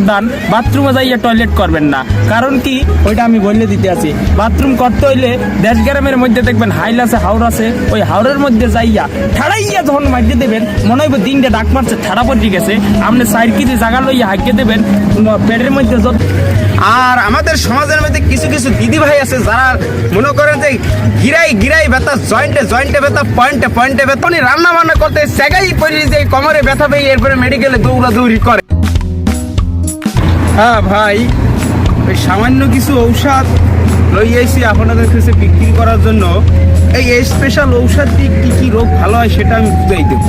সাবধান, বাথরুমে যাইয়া টয়লেট করবেন না। কারণ কি ওইটা আমি বললে দিতে আছি। বাথরুম করতে হইলে দেশ গ্রামের মধ্যে দেখবেন হাইল আছে, হাওড় আছে, ওই হাওড়ের মধ্যে যাইয়া ঠাড়াইয়া যখন মাইতে দেবেন মনে হইব দিনটা ডাক মারছে, ঠাড়া পড়ে গেছে, আপনি সাইড কেজি জায়গা লইয়া হাঁকিয়ে দেবেন পেটের মধ্যে। আর আমাদের সমাজের মধ্যে কিছু কিছু দিদি ভাই আছে যারা মনে করেন যে গিরাই ব্যথা, জয়েন্টে ব্যথা, পয়েন্টে ব্যথা, উনি রান্না বান্না করতে সেগাই পড়ি যে কোমরে ব্যথা পেয়ে এরপরে মেডিকেলে দৌড়াদৌড়ি করে। হ্যাঁ ভাই, ওই সামান্য কিছু ঔষধ লইয়াইছি আপনাদের কাছে বিক্রি করার জন্য। এই স্পেশাল ঔষধ দিয়ে কি কি রোগ ভালো হয় সেটা আমি বুঝাই দেব।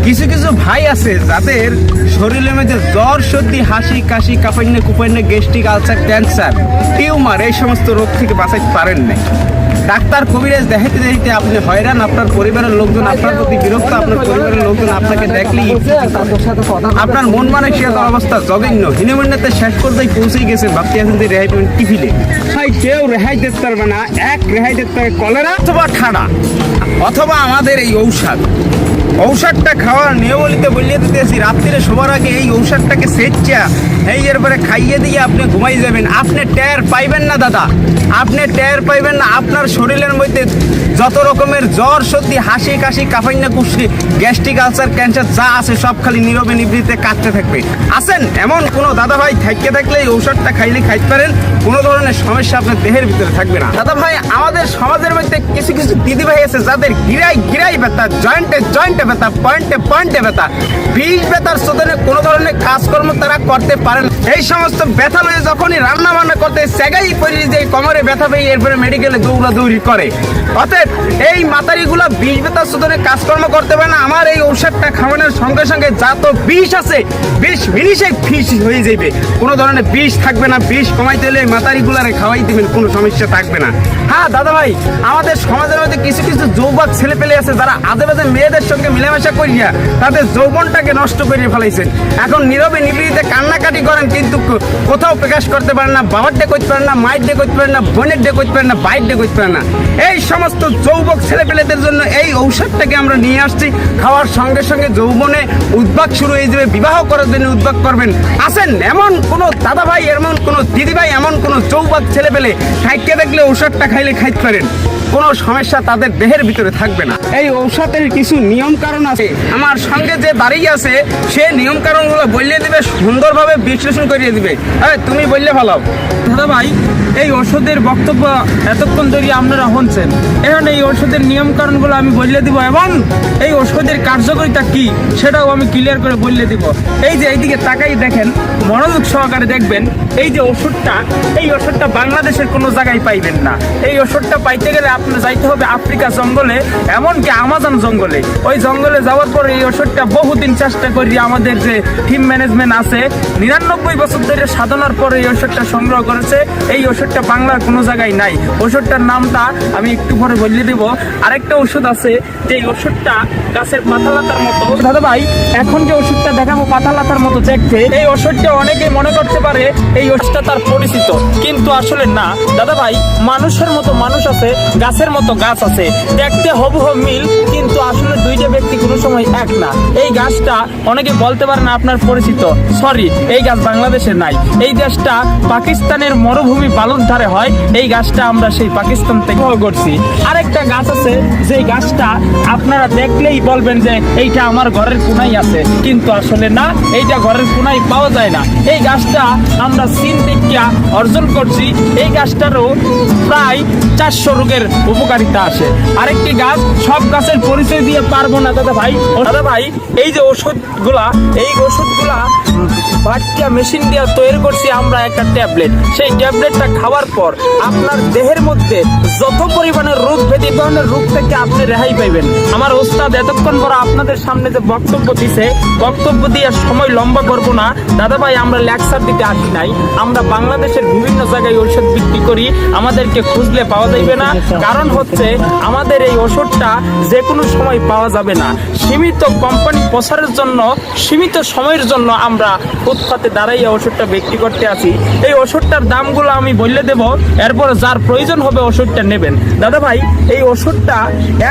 কিছু কিছু ভাই আছে যাদের শরীরের মধ্যে জ্বর, সর্দি, হাসি, কাশি, কাঁপাইনে কুপাইনে, গ্যাস্ট্রিক, আলসার, ক্যান্সার, টিউমার, এই সমস্ত রোগ থেকে বাঁচাইতে পারেন না। ডাক্তার কবিরাজ দেখাইতে দেখাইতে আপনি হয়রান, আপনার পরিবারের লোকজন আপনার প্রতি বিরক্ত, আপনার পরিবারের লোকজন আপনাকে দেখলেই আপনার মন মানসিকতা অবস্থা জঘন্য, হীনমন্যতে শেষ পর্যায়ে পৌঁছেই গেছে, ভাবতে এখন যে রেহাই পাবেন টিফিলে। ভাই কেউ রেহাই দিতে পারবে না, রেহাই দিতে পারবে কলেরা অথবা ঠাডা অথবা আমাদের এই ঔষধটা খাওয়ার নিয়মলিতে বলিয়ে দিতেছি। রাত্রিরে শোবার আগে এই ঔষধটাকে সেচ্চা এই এরপরে খাইয়ে দিয়ে আপনি ঘুমাই যাবেন। আপনি টের পাইবেন না দাদা, আপনি টের পাইবেন না। আপনার শরীরের মধ্যে যত রকমের জ্বর, সর্দি, হাসি, কাশি, কাঁপাইনা কুশি, গ্যাস্ট্রিক, আলসার, ক্যান্সার যা আছে সব খালি নীরবে নিবৃত্তে কাটতে থাকবে। আসেন এমন কোনো দাদা ভাই থাকতে থাকলে এই ঔষধটা খাইলে খাইতে পারেন, কোনো ধরনের সমস্যা আপনার দেহের ভিতরে থাকবে না। দাদা ভাই, আমাদের সমাজের মধ্যে কিছু কিছু দিদি ভাই আছে যাদের গিরাই ব্যথা, জয়েন্টে ব্যথা, পয়েন্টে ব্যথা, বিষ ব্যথার শোধনে কোনো ধরনের কাজকর্ম তারা করতে পারেন। এই সমস্ত ব্যথা লয়ে যখনই রান্না বান্না করতে সেগাই পড়ি যে কোমরে ব্যথা পেয়ে এরপরে মেডিকেলে দৌড়াদৌড়ি করে। অতএব এই মাতারিগুলো বিষ ব্যথার শোধনে কাজকর্ম করতে পারে না। আমার এই ঔষধটা খাওয়ানোর সঙ্গে সঙ্গে যা তো বিষ আছে, বিষ মিনিশে ফিস হয়ে যাবে, কোনো ধরনের বিষ থাকবে না। বিষ কমাইতে হলে মাতারিগুলারে খাওয়াই দিবেন, কোনো সমস্যা থাকবে না। হ্যাঁ দাদা ভাই, আমাদের সমাজের মধ্যে কিছু কিছু যৌবক ছেলে পেলে আছে যারা আজে বাজে মেয়েদের সঙ্গে মিলেমিশা করিয়া তাদের যৌবনটাকে নষ্ট করে ফেলাইছেন। এখন নীরবে নিবৃত্তে কান্নাকাটি করেন, কিন্তু কোথাও প্রকাশ করতে পারেন না। বাবার ডে করতে পারেন না, মায়ের ডে করতে পারেন না, বোনের ডে করতে পারেন না, ভাইয়ের ডে করতে পারেন না। এই সমস্ত যৌবক ছেলেপেলেদের জন্য এই ঔষধটাকে আমরা নিয়ে আসছি। খাওয়ার সঙ্গে সঙ্গে যৌবনে উদ্বাগ শুরু হয়ে যাবে, বিবাহ করার জন্য উদ্বাগ করবেন। আসেন এমন কোনো দাদা ভাই, এমন কোনো দিদি ভাই, এমন কোনো যৌবক ছেলেপেলে খাইতে দেখলে ঔষধটা খাইলে খাইতে পারেন, কোনো সমস্যা তাদের দেহের ভিতরে থাকবে না। এই ঔষধের কিছু নিয়ম কারণ আছে, আমার সঙ্গে যে দাঁড়িয়ে আছে সে নিয়ম কারণগুলো বললে দিবে, সুন্দরভাবে বিশ্লেষণ করিয়ে দিবে। তুমি বললে ভালো। দাদা ভাই, এই ওষুধের বক্তব্য এতক্ষণ ধরে আপনারা শুনছেন, এখন এই ওষুধের নিয়ম কারণগুলো আমি বললে দিব এবং এই ওষুধের কার্যকারিতা কি সেটাও আমি ক্লিয়ার করে বললে দিব। এই যে এইদিকে তাকাই দেখেন, মনোযোগ সহকারে দেখবেন। এই যে ওষুধটা, এই ওষুধটা বাংলাদেশের কোনো জায়গায় পাইবেন না। এই ওষুধটা পাইতে গেলে আপনার যাইতে হবে আফ্রিকা জঙ্গলে, এমনকি আমাজন জঙ্গলে। ওই জঙ্গলে যাওয়ার পরে এই ওষুধটা বহুদিন চেষ্টা করি আমাদের যে টিম ম্যানেজমেন্ট আছে 99 বছর ধরে সাধনার পরে এই ওষুধটা সংগ্রহ করেছে। এই ওষুধটা বাংলার কোনো জায়গায় নাই। ওষুধটার নামটা আমি একটু পরে বলে দেব। আরেকটা ওষুধ আছে যে ওষুধটা গাছের পাতালাতার মতো। দাদা ভাই, এখন যে ওষুধটা দেখাবো পাতালাতার মতো দেখতে, এই ওষুধটা অনেকেই মনে করতে পারে এই ওষুধটা তার পরিচিত, কিন্তু আসলে না। দাদা ভাই, মানুষের মতো মানুষ আছে, গাছের মতো গাছ আছে, দেখতে হুবহু মিল, কিন্তু আসলে দুইটা ব্যক্তি কোনো সময় এক না। এই গাছটা অনেকে বলতে পারে না আপনার পরিচিত, সরি, এই গাছ বাংলাদেশে নাই। এই গাছটা পাকিস্তানের মরুভূমি বালুর ধারে হয়। এই গাছটা আমরা সেই পাকিস্তান থেকে করছি। আরেকটা গাছ আছে যে গাছটা আপনারা দেখলেই বলবেন যে এইটা আমার ঘরের কোনায় আছে, কিন্তু আসলে না, এইটা ঘরের কোনায় পাওয়া যায় না। এই গাছটা আমরা চীন থেকে অর্জন করছি। এই গাছটারও প্রায় 400 রোগের উপকারিতা আসে। আরেকটি গাছ, সব গাছের পরিচয় দিয়ে পারবো না দাদা ভাই। দাদা ভাই, এই যে ওষুধগুলা, এই ওষুধগুলা ভাটিয়া মেশিন দিয়ে তৈরি করছি আমরা একটা ট্যাবলেট। সেই ট্যাবলেটটা খাওয়ার পর আপনার দেহের মধ্যে যত পরিমাণে রোগ ব্যাধি, ধরনের রোগ থেকে আপনি রেহাই পাইবেন। আমার ওস্তাদ এতক্ষণ পর আপনাদের সামনে যে বক্তব্য দিছে, বক্তব্য দিয়ে সময় লম্বা করবো না দাদা ভাই। আমরা লেকচার দিতে আসি নাই, আমরা বাংলাদেশের বিভিন্ন জায়গায় ঔষধ বিক্রি করি। আমাদেরকে খুঁজলে পাওয়া যাবে না, কারণ হচ্ছে আমাদের এই ওষুধটা যে কোনো সময় পাওয়া যাবে না। সীমিত কোম্পানি প্রচারের জন্য, সীমিত সময়ের জন্য আমরা ফুটপাতে দাঁড়াইয়া ওষুধটা বিক্রি করতে আসি। এই ওষুধটার দামগুলো আমি বললে দেব, এরপর যার প্রয়োজন হবে ওষুধটা নেবেন। দাদা ভাই, এই ওষুধটা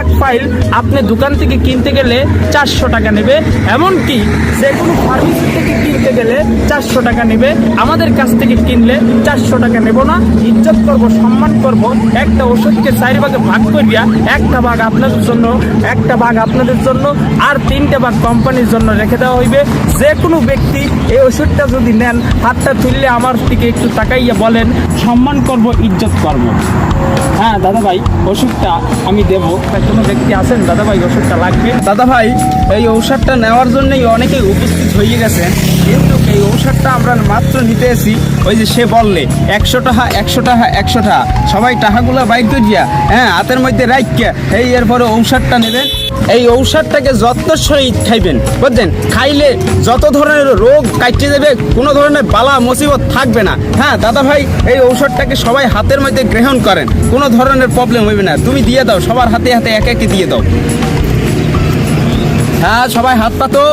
এক ফাইল আপনি দোকান থেকে কিনতে গেলে 400 টাকা নেবে, এমনকি যে কোনো ফার্মেসি থেকে কিনতে গেলে 400 টাকা নেবে। আমাদের কাছ থেকে কিনলে 400 টাকা নেব না, ইজ্জত করব, সম্মান করব। একটা ওষুধকে 4 ভাগে ভাগ করিয়া একটা ভাগ আপনাদের জন্য, একটা ভাগ আপনাদের জন্য, আর 3টে ভাগ কোম্পানির জন্য রেখে দেওয়া হইবে। যে কোনো ব্যক্তি এই ওষুধটা যদি নেন, হাতটা তুললে আমার দিকে একটু তাকাইয়া বলেন, সম্মান করব, ইজ্জত করব। হ্যাঁ দাদা ভাই, ওষুধটা আমি দেবো। কোনো ব্যক্তি আছেন দাদা ভাই, ওষুধটা লাগবে? দাদা ভাই, এই ঔষধটা নেওয়ার জন্যই অনেকেই উপস্থিত হয়ে গেছে, কিন্তু এই ঔষধটা আমরা মাত্র নিতে এসি। ওই যে সে বললে 100 টাকা 100 টাকা 100 টাকা, সবাই টাকাগুলো বাইর করিয়া হাতের মধ্যে রাখিয়া এরপরে ঔষধটা নেবেন। এই ঔষধটাকে যত্ন সহিত খাইবেন, বুঝছেন? খাইলে যত ধরনের রোগ কাটিয়ে যাবে, কোনো ধরনের বালা মুসিবত থাকবে না। হ্যাঁ দাদা ভাই, এই ঔষধটাকে সবাই হাতের মধ্যে গ্রহণ করেন, কোনো ধরনের প্রবলেম হইবে না। তুমি দিয়ে দাও, সবার হাতে হাতে এক একে দিয়ে দাও। হ্যাঁ সবাই হাত পাতো।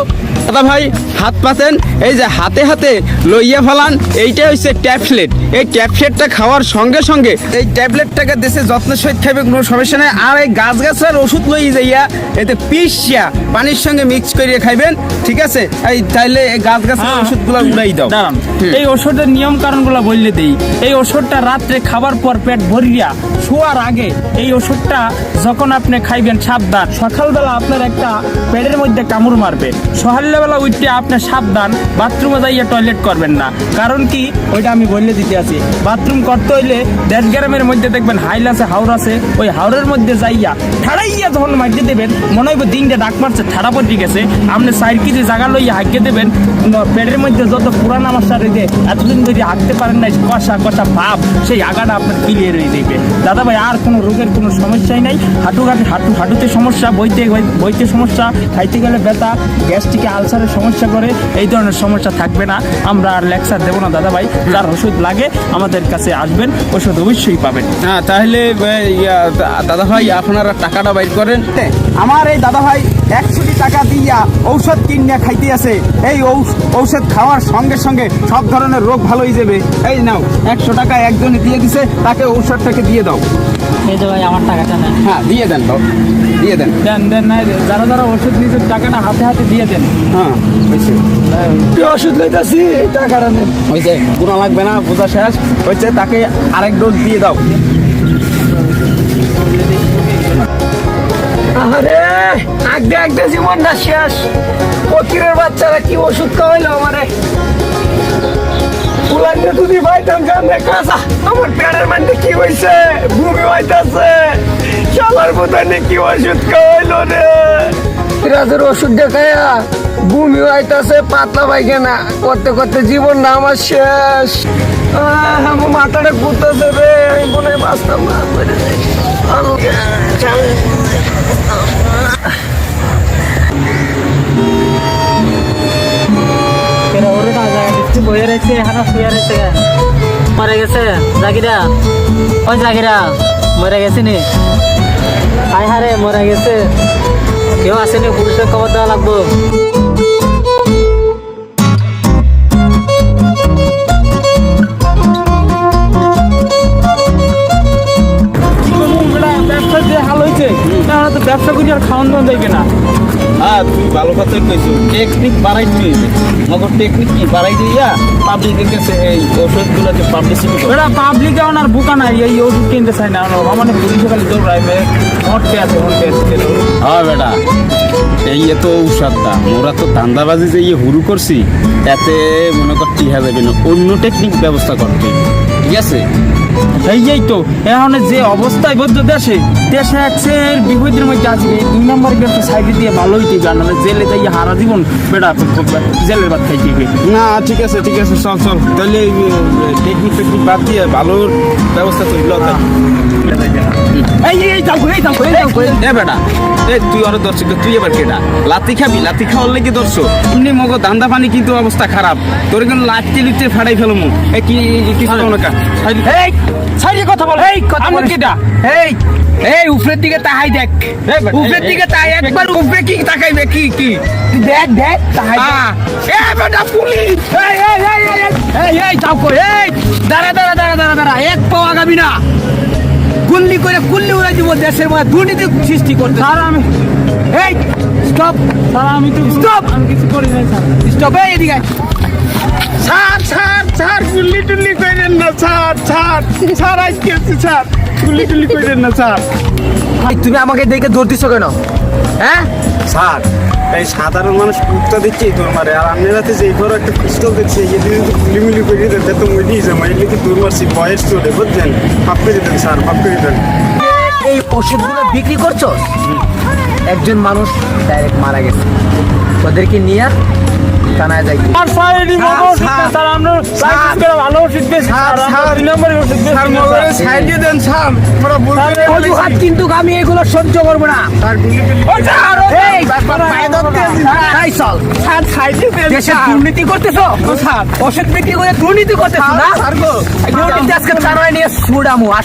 দাদা ভাই হাত পাতেন, এই যে হাতে হাতে লইয়া ফেলান। এইটা হচ্ছে ট্যাবলেট। এই ট্যাবলেটটা খাওয়ার সঙ্গে সঙ্গে এই ট্যাবলেটটাকে দেশে যত্ন সহিত খাইবে, কোনো সমস্যা নেই। আর এই গাছের ওষুধ লই যাইয়া এতে পিসিয়া পানির সঙ্গে মিক্স করিয়ে খাইবেন, ঠিক আছে? এই তাইলে এই গাছের ওষুধগুলো উড়াই দাও। দাঁড়ান, এই ওষুধের নিয়ম কারণগুলো বললে দেই। এই ওষুধটা রাত্রে খাবার পর পেট ভরিয়া শোয়ার আগে এই ওষুধটা যখন আপনি খাইবেন, সাবধান, সকালবেলা আপনার একটা পেটের মধ্যে কামড় মারবে। সকালবেলা উঠতে আপনি সাবধান, বাথরুমে যাইয়া টয়লেট করবেন না। কারণ কি, ওইটা আমি বললে দিতে আছি। বাথরুম করতে হইলে দেশ গ্রামের মধ্যে দেখবেন হাইল আছে, হাওড় আছে, ওই হাওড়ের মধ্যে যাইয়া ঠাড়াইয়া যখন মারিয়ে দেবেন, মনে হইবে দিনটা ডাক মারছে, ঠাড়া পড়ে গেছে। আপনি 4 কেজি জায়গা লইয়া হাঁকিয়ে দেবেন, পেটের মধ্যে যত পুরান আমার সাথে এতদিন ধরে হাঁকতে পারেন নাই, কষা কষা ভাব, সেই আগাটা আপনার ক্লিয়ার হয়ে যাবে। দাদা ভাই, আর কোনো রোগের কোনো সমস্যাই নাই। হাঁটুতে সমস্যা, বইতে সমস্যা, খাইতে গেলে ব্যথা, গ্যাস্ট্রিকে আলসারের সমস্যা করে, এই ধরনের সমস্যা থাকবে না। আমরা আর লেকচার দেবো না দাদা ভাই। যার ওষুধ লাগে আমাদের কাছে আসবেন, ওষুধ অবশ্যই পাবেন। হ্যাঁ তাহলে দাদা ভাই আপনারা টাকাটা বাইর করেন। আমার এই দাদা ভাই 100 টাকা দিয়া ঔষধ কিনে খাইতে আছে। এই ঔষধ খাওয়ার সঙ্গে সঙ্গে সব ধরনের রোগ ভালো হয়ে যাবে। এই নাও 100 টাকা একজনে দিয়ে দিছে, তাকে ঔষধটাকে দিয়ে দাও। এই যে ভাই আমার টাকাটা নেন। হ্যাঁ দিয়ে দেন, দাও দিয়ে দেন। দেন না, যারা যারা ওষুধ নিয়েছে টাকাটা হাতে হাতে দিয়ে দেন। হ্যাঁ হয়েছে, ওষুধ লইতেছি, টাকাটা নেন। হয়েছে, পুরো লাগবে না, বোঝা শেষ হয়েছে। তাকে আরেক ডোজ দিয়ে দাও। আরে আগে একটা জীবনটা শেষ। ফকিরের বাচ্চারা কি ওষুধ খাওয়াইলো আমারে। পুলানটা যদি পাইতাম জানলে কাঁচা, আমার পেটের মধ্যে কি হয়েছে, বমি হইতাছে। শালার বোতানে কি ওষুধ খাওয়াইলো রে। রাজের ওষুধ দেখায়া বমি হইতাছে, পাতলা পায়খানা করতে করতে জীবনটা আমার শেষ। আমার মাথাটা ঘুরতেছে রে, আমি মনে বাঁচতাম না। বইয়ে রয়েছে, হারা শুয়ে রয়েছে, মরে গেছে। জাগিরা, ওই জাগিরা মরে গেছে নি? হায় হারে মরে গেছে, কেউ আসেনি, পুলিশের খবর দেওয়া লাগবো। ব্যবসা যে হাল হয়েছে, ব্যবসা করি আর খাওয়ান দাওয়া যাইবে না। হ্যাঁ তুমি ভালো কথা কইছো, টেকনিক বাড়াইতে হইবে। মগর টেকনিক কি বাড়াই দিয়া পাবলিকের কাছে এই ওষুধগুলোকে পাবলিসিটি করো। এটা পাবলিক এখন আর বোকা নাই, এই ওষুধ কিনতে চাই না। আমাদের পুলিশে খালি দৌড়াইবে, হটকে আছে। হ্যাঁ বেটা, এই এত ঔষধটা মোরা তো ধান্দাবাজি যে হুরু করছি, এতে মনে কর টিহা যাবে না, অন্য টেকনিক ব্যবস্থা করতে হবে, ঠিক আছে? এই তো এখন যে অবস্থায় বদ্ধ দেশে একসের বিপদের মধ্যে আসবে। 2 নম্বর একটা সাইডে দিয়ে ভালোই দিবে, আর নাহলে জেলে যাই হারা জীবন বেড়া জেলের ভাত খাই দিবে। না ঠিক আছে ঠিক আছে, চল চল তাহলে টেকনিক টেকনিক বাদ দিয়ে ভালোর ব্যবস্থা করি। বেটা তুই আরো দর্শক, তুই এবার কেটা লাতি খাবি? লাতি খাওয়ার লেগে দর্শক এমনি মগো ধান্দা পানি, কিন্তু অবস্থা খারাপ। তোর কিন্তু লাচতে লিচতে ফাটাই ফেলো। কি কিছু সাইডে কথা বল। এই কথা আমি বলিস কিটা? এই এই উপরের দিকে তাকাই দেখ এই বেটা, উপরের দিকে তাকাই একবার উপরে কি তাকাইবে কি কি তুই দেখ দেখ তাকাই এ বেটা পুলিশ এই এই এই এই এই এই যাও কই এই দাঁড়া দাঁড়া দাঁড়া দাঁড়া দাঁড়া এক পাও আগাবি না গুল্লি করে কুল্লি উড়াই দিব দেশের মধ্যে দুর্নীতি সৃষ্টি করতে স্যার আমি এই স্টপ স্যার আমি তো Stop! আমি কিছু করি নাই স্যার। স্টপ এই এদিকে আয়। ছাড় ছাড় ছাড় গুল্লি টুল্লি কইরেন না ছাড় ছাড় ছাড় আজকে ছাড় গুল্লি টুল্লি কইরেন না ছাড় ভাই তুমি আমাকে দেখে দৌড় দিছো কেন? হ্যাঁ স্যার এই সাধারণ মানুষ কুত্তা দিচ্ছে তোর মারে আর আপনি রাতে যে ঘর একটা পিস্তল দিচ্ছে এই যদি তো গুলিমুলি করে দিতে তো মই দিয়ে যাবো এগুলো কি তোর মারছি বয়স চলে বুঝছেন মাফ করে দিতেন স্যার মাফ করে দিতেন এই ওষুধগুলো বিক্রি করছো? একজন মানুষ ডাইরেক্ট মারা গেছে, ওদেরকে নিয়ে থানায় যাই। স্যার স্যার এটি স্যার, মগজ স্যার, স্যার আমরা লাইসেন্স করে ভালো ওষুধ বেশি স্যার, স্যার আমরা স্যার, 2 নম্বরের ওষুধ বেশি স্যার মোবাইলে সাইড দিয়ে দেন স্যার আমরা বলতে অজুহাত কিন্তু আমি এগুলো সহ্য করবো না। স্যার গুলি টুলি ও স্যার এই পায়ে ধরতে তাই চল। স্যার সাইড দিয়ে দেন দেশে দুর্নীতি করতেছো, ওষুধ বিক্রি করে দুর্নীতি করতেছো না? স্যার গো দুর্নীতি আজকে থানায় নিয়ে ছুড়ামু।